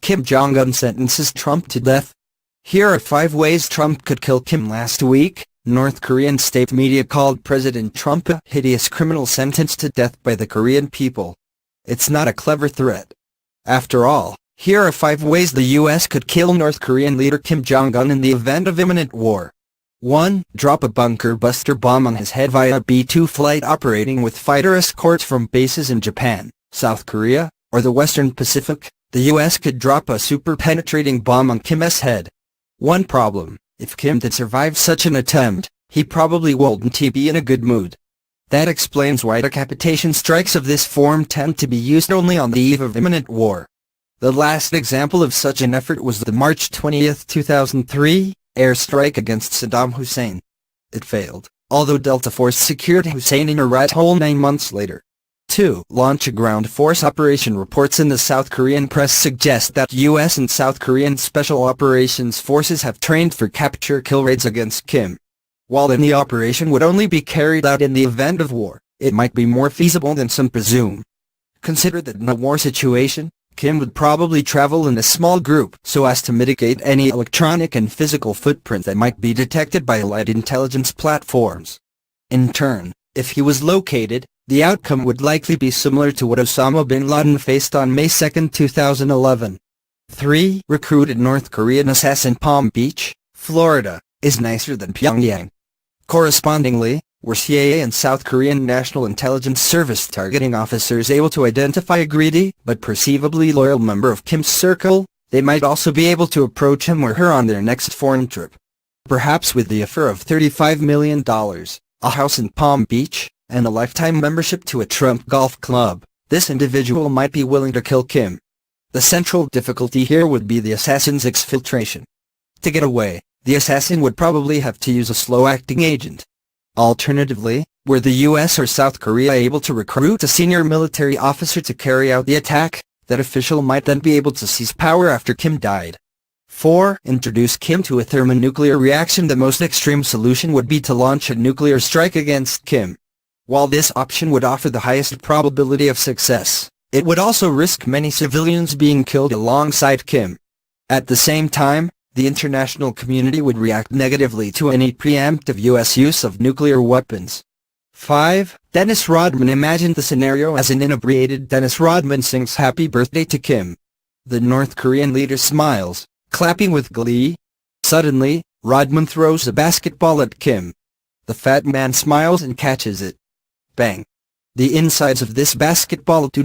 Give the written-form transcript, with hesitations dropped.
Kim Jong Un sentences Trump to death. Here are 5 ways Trump could kill Kim. Last week, North Korean state media called President Trump a hideous criminal sentenced to death by the Korean people. It's not a clever threat. After all, here are 5 ways the U.S. could kill North Korean leader Kim Jong Un in the event of imminent war. 1. Drop a bunker-buster bomb on his head via a B-2 flight operating with fighter escorts from bases in Japan, South Korea, or the Western Pacific. The U.S. could drop a super-penetrating bomb on Kim's head. One problem: if Kim did survive such an attempt, he probably wouldn't be in a good mood. That explains why decapitation strikes of this form tend to be used only on the eve of imminent war. The last example of such an effort was the March 20, 2003, airstrike against Saddam Hussein. It failed, although Delta Force secured Hussein in a rat hole 9 months later. 2. Launch a ground force operation. Reports in the South Korean press suggest that U.S. and South Korean Special Operations Forces have trained for capture-kill raids against Kim. While the operation would only be carried out in the event of war, it might be more feasible than some presume. Consider that in a war situation, Kim would probably travel in a small group so as to mitigate any electronic and physical footprint that might be detected by allied intelligence platforms. In turn, if he was located, the outcome would likely be similar to what Osama bin Laden faced on May 2, 2011. 3. Recruited North Korean assassin. Palm Beach, Florida, is nicer than Pyongyang. Correspondingly, were CIA and South Korean National Intelligence Service targeting officers able to identify a greedy but perceivably loyal member of Kim's circle, they might also be able to approach him or her on their next foreign trip. Perhaps with the offer of $35 million, a house in Palm Beach, and a lifetime membership to a Trump golf club, this individual might be willing to kill Kim. The central difficulty here would be the assassin's exfiltration. To get away, the assassin would probably have to use a slow-acting agent. Alternatively, were the U.S. or South Korea able to recruit a senior military officer to carry out the attack, that official might then be able to seize power after Kim died. 4. Introduce Kim to a thermonuclear reaction. The most extreme solution would be to launch a nuclear strike against Kim. While this option would offer the highest probability of success, it would also risk many civilians being killed alongside Kim. At the same time, the international community would react negatively to any preemptive U.S. use of nuclear weapons. 5. Dennis Rodman. Imagine the scenario as an inebriated Dennis Rodman sings Happy Birthday to Kim. The North Korean leader smiles, clapping with glee. Suddenly, Rodman throws a basketball at Kim. The fat man smiles and catches it. Bang! The insides of this basketball do not